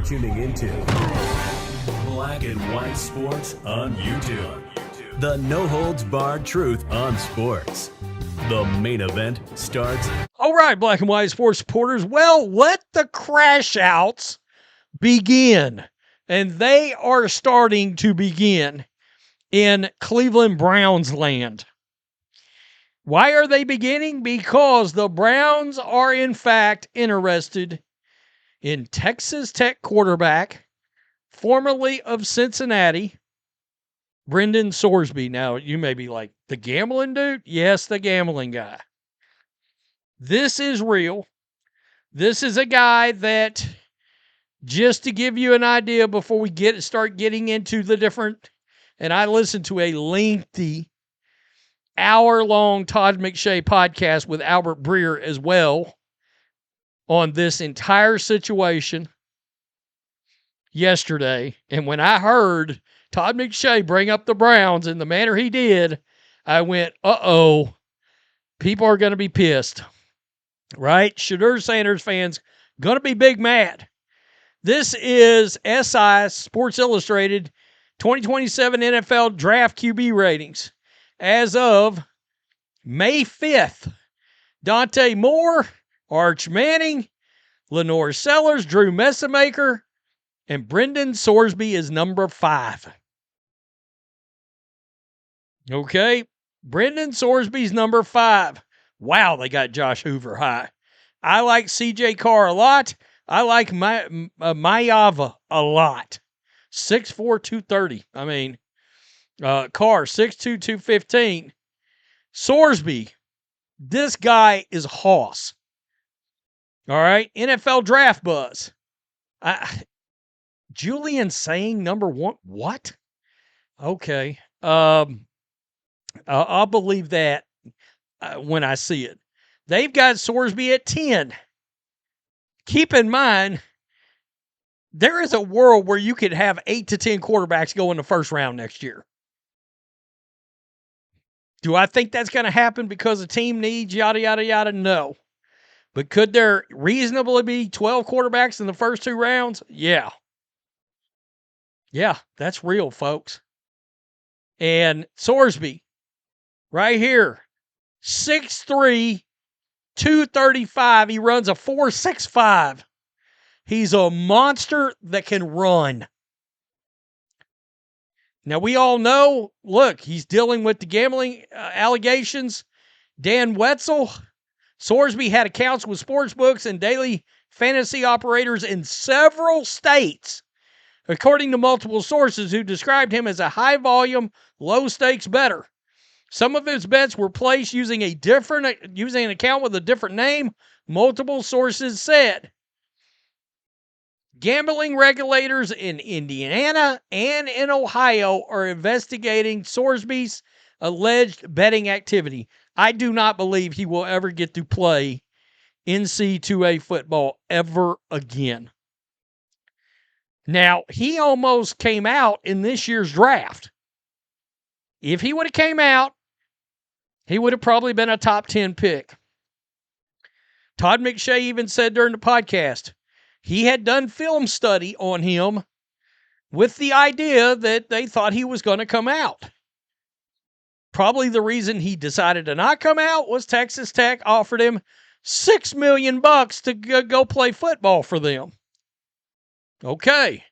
You're tuning into Black and White Sports on YouTube. The no-holds-barred truth on sports. The main event starts. All right, Black and White Sports supporters. Well, let the crash outs begin. And they are starting to begin in Cleveland Browns land. Why are they beginning? Because the Browns are, in fact, interested in Texas Tech quarterback, formerly of Cincinnati, Brendan Sorsby. Now, you may be like, the gambling dude? Yes, the gambling guy. This is real. This is a guy that, just to give you an idea before we start getting into the different, and I listened to a lengthy hour-long Todd McShay podcast with Albert Breer as well on this entire situation yesterday. And when I heard Todd McShay bring up the Browns in the manner he did, I went, uh-oh, people are going to be pissed, right? Shedeur Sanders fans going to be big mad. This is SI Sports Illustrated 2027 NFL Draft QB ratings. As of May 5th, Dante Moore, Arch Manning, Lenore Sellers, Drew Messamaker, and Brendan Sorsby is number 5. Okay, Brendan Sorsby's number 5. Wow, they got Josh Hoover high. I like CJ Carr a lot. I like Mayava a lot. 6'4", 230. I mean, Carr, 6'2", 215. Sorsby, this guy is hoss. All right, NFL Draft Buzz. Julian saying number 1. What? Okay. I'll believe that when I see it. They've got Sorsby at 10. Keep in mind, there is a world where you could have 8 to 10 quarterbacks go in the first round next year. Do I think that's going to happen because the team needs yada, yada, yada? No. But could there reasonably be 12 quarterbacks in the first 2 rounds? Yeah. Yeah, that's real, folks. And Sorsby, right here, 6'3", 235. He runs a 4.65. He's a monster that can run. Now, we all know, look, he's dealing with the gambling allegations. Dan Wetzel, Sorsby had accounts with sportsbooks and daily fantasy operators in several states, according to multiple sources who described him as a high-volume, low-stakes bettor. Some of his bets were placed using an account with a different name, multiple sources said. Gambling regulators in Indiana and in Ohio are investigating Sorsby's alleged betting activity. I do not believe he will ever get to play NC2A football ever again. Now, he almost came out in this year's draft. If he would have came out, he would have probably been a top 10 pick. Todd McShay even said during the podcast, he had done film study on him with the idea that they thought he was going to come out. Probably the reason he decided to not come out was Texas Tech offered him $6 million to go play football for them. Okay.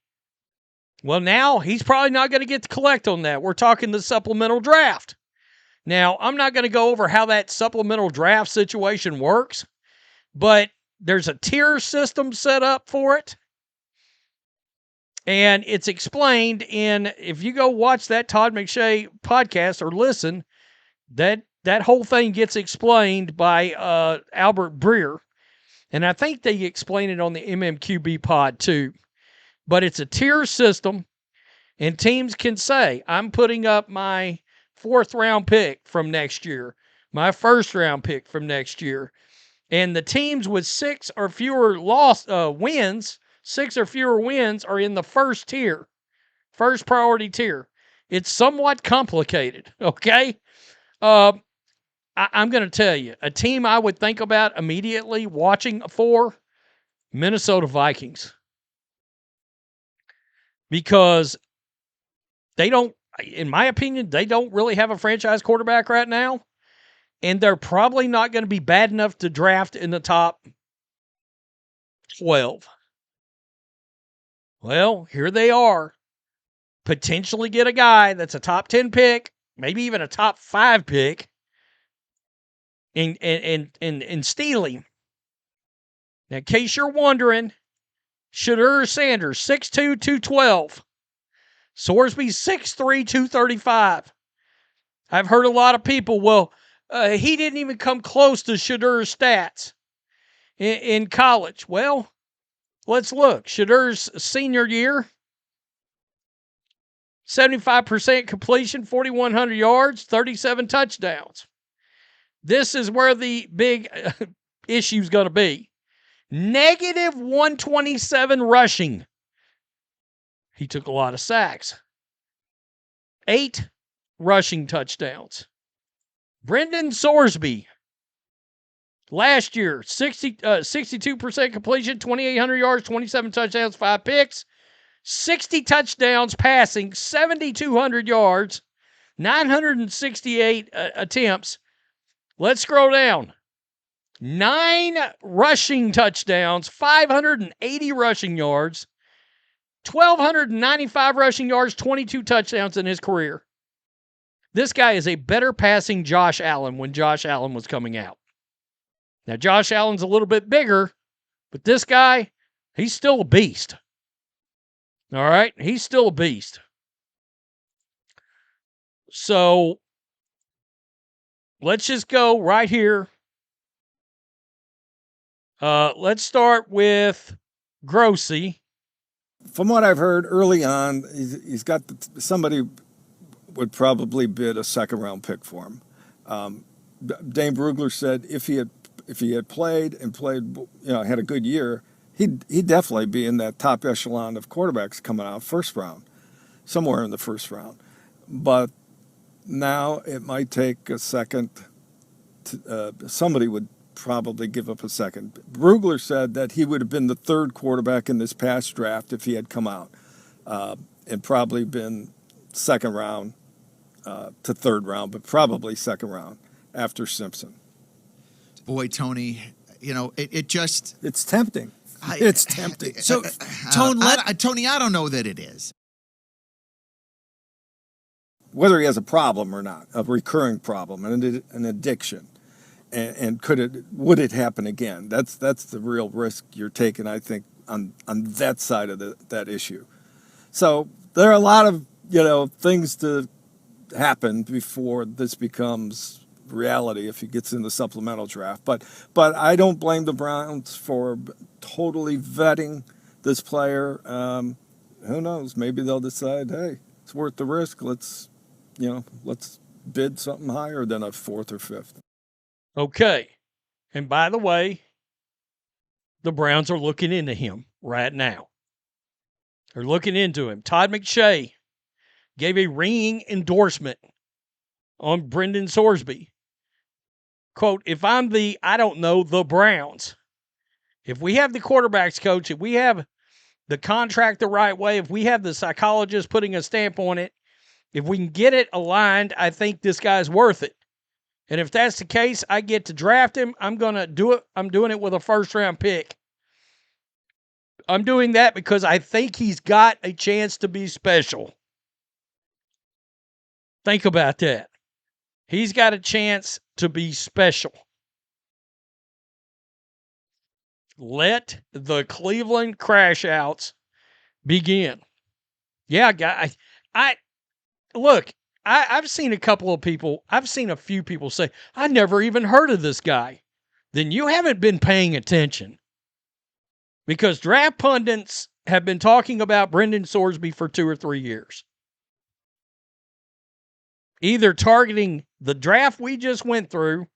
Well, now he's probably not going to get to collect on that. We're talking the supplemental draft. Now, I'm not going to go over how that supplemental draft situation works, but there's a tier system set up for it. And it's explained if you go watch that Todd McShay podcast or listen, that whole thing gets explained by Albert Breer. And I think they explain it on the MMQB pod too. But it's a tier system, and teams can say, I'm putting up my 4th-round pick from next year, my 1st-round pick from next year. And the teams with 6 or fewer wins, 6 or fewer wins, are in the first tier, first priority tier. It's somewhat complicated, okay? I'm going to tell you, a team I would think about immediately watching for, Minnesota Vikings. because they don't, in my opinion, they don't really have a franchise quarterback right now. And they're probably not going to be bad enough to draft in the top 12. Well, here they are. Potentially get a guy that's a top 10 pick, maybe even a top 5 pick, and steal him. Now, in case you're wondering, Shedeur Sanders, 6'2", 212. Sorsby, 6'3", 235. I've heard a lot of people, he didn't even come close to Shedeur's stats in college. Well, let's look. Shedeur's senior year, 75% completion, 4,100 yards, 37 touchdowns. This is where the big issue's going to be. Negative 127 rushing. He took a lot of sacks. 8 rushing touchdowns. Brendan Sorsby, last year, 62% completion, 2,800 yards, 27 touchdowns, 5 picks, 60 touchdowns passing, 7,200 yards, 968 attempts. Let's scroll down. 9 rushing touchdowns, 580 rushing yards, 1,295 rushing yards, 22 touchdowns in his career. This guy is a better passing Josh Allen when Josh Allen was coming out. Now, Josh Allen's a little bit bigger, but this guy, he's still a beast. All right? He's still a beast. So, let's just go right here. Let's start with Grossi. From what I've heard early on, he's got somebody would probably bid a second-round pick for him. Dane Brugler said if he had played, had a good year, he'd definitely be in that top echelon of quarterbacks coming out first round, somewhere in the first round. But now it might take a second. Somebody would probably give up a second. Brugler said that he would have been the third quarterback in this past draft if he had come out, and probably been second round to third round, but probably second round after Simpson. Boy, Tony, it's tempting. It's tempting. So, Tony, I don't know that it is. Whether he has a problem or not, a recurring problem, an addiction, and would it happen again? That's the real risk you're taking, I think, on that side of that issue. So there are a lot of things to happen before this becomes reality if he gets in the supplemental draft. But I don't blame the Browns for totally vetting this player. Who knows? Maybe they'll decide, hey, it's worth the risk. Let's bid something higher than a 4th or 5th. Okay. And by the way, the Browns are looking into him right now. They're looking into him. Todd McShay gave a ringing endorsement on Brendan Sorsby. Quote, if I'm the Browns, if we have the quarterbacks coach, if we have the contract the right way, if we have the psychologist putting a stamp on it, if we can get it aligned, I think this guy's worth it. And if that's the case, I get to draft him. I'm going to do it. I'm doing it with a first-round pick. I'm doing that because I think he's got a chance to be special. Think about that. He's got a chance to be special. Let the Cleveland crash outs begin. Yeah, guy. I've seen a few people say, I never even heard of this guy. Then you haven't been paying attention. Because draft pundits have been talking about Brendan Sorsby for 2 or 3 years. Either targeting the draft we just went through,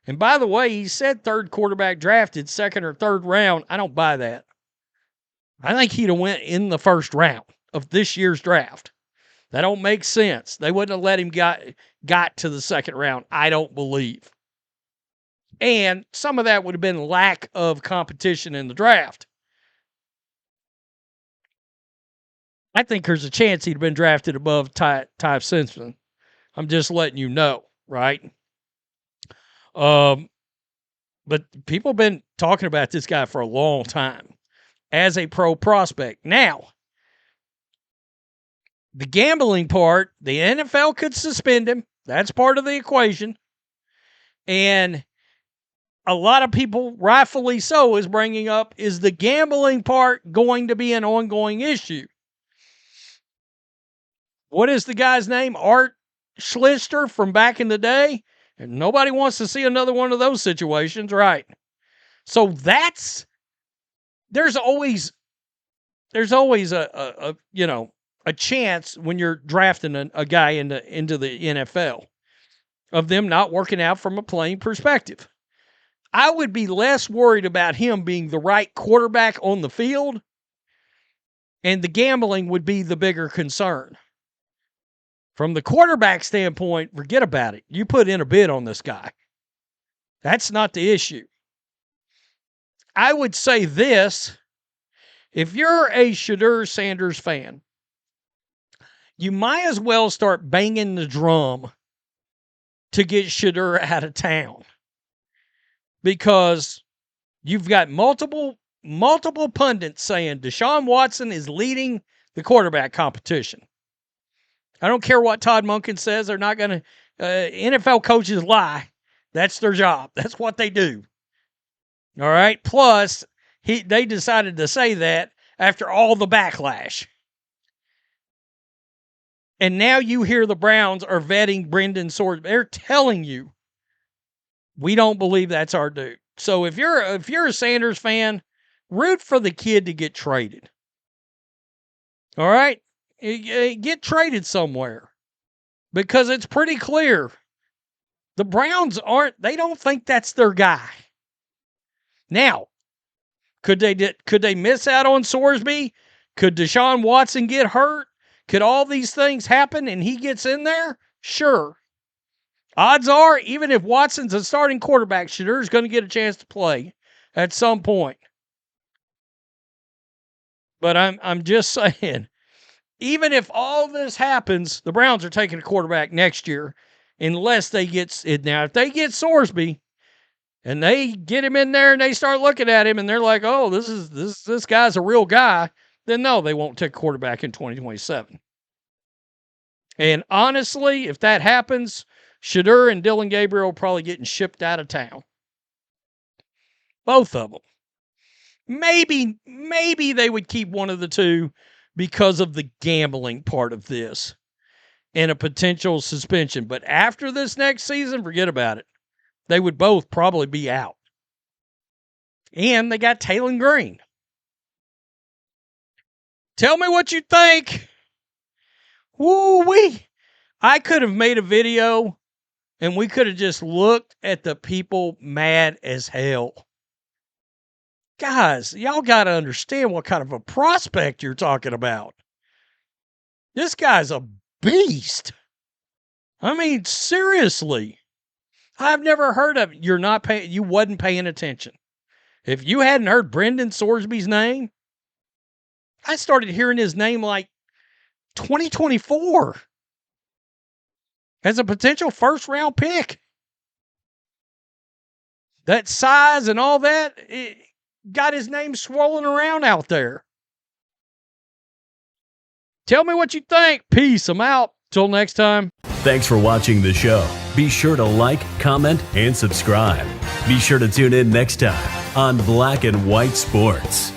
and by the way, he said third quarterback drafted, second or third round. I don't buy that. I think he'd have went in the first round of this year's draft. That don't make sense. They wouldn't have let him got to the second round, I don't believe. And some of that would have been lack of competition in the draft. I think there's a chance he'd have been drafted above Ty Simpson. I'm just letting you know, right? But people have been talking about this guy for a long time as a pro prospect. Now, the gambling part, the NFL could suspend him. That's part of the equation. And a lot of people, rightfully so, is bringing up, is the gambling part going to be an ongoing issue? What is the guy's name? Art Schlichter from back in the day? And nobody wants to see another one of those situations, right? So there's always a chance when you're drafting a guy into the NFL of them not working out from a playing perspective. I would be less worried about him being the right quarterback on the field, and the gambling would be the bigger concern. From the quarterback standpoint, forget about it. You put in a bid on this guy. That's not the issue. I would say this. If you're a Shedeur Sanders fan, you might as well start banging the drum to get Shedeur out of town. Because you've got multiple pundits saying Deshaun Watson is leading the quarterback competition. I don't care what Todd Monken says. They're not going to NFL coaches lie. That's their job. That's what they do. All right. Plus, they decided to say that after all the backlash. And now you hear the Browns are vetting Brendan Sorsby. They're telling you, we don't believe that's our dude. So if you're a Sanders fan, root for the kid to get traded. All right? Get traded somewhere. Because it's pretty clear the Browns they don't think that's their guy. Now, could they miss out on Sorsby? Could Deshaun Watson get hurt? Could all these things happen and he gets in there? Sure. Odds are, even if Watson's a starting quarterback, Shedeur's going to get a chance to play at some point. But I'm just saying, even if all this happens, the Browns are taking a quarterback next year unless they get it. Now, if they get Sorsby and they get him in there and they start looking at him and they're like, oh, this guy's a real guy, then no, they won't take a quarterback in 2027. And honestly, if that happens, Shedeur and Dillion Gabriel probably getting shipped out of town. Both of them. Maybe they would keep one of the two because of the gambling part of this and a potential suspension. But after this next season, forget about it. They would both probably be out. And they got Taylen Green. Tell me what you think. Woo-wee. I could have made a video and we could have just looked at the people mad as hell. Guys, y'all got to understand what kind of a prospect you're talking about. This guy's a beast. I mean, seriously. I've never heard of it. You wasn't paying attention. If you hadn't heard Brendan Sorsby's name, I started hearing his name like 2024 as a potential first-round pick. That size and all that, it got his name swirling around out there. Tell me what you think. Peace. I'm out. Till next time. Thanks for watching the show. Be sure to like, comment, and subscribe. Be sure to tune in next time on Black and White Sports.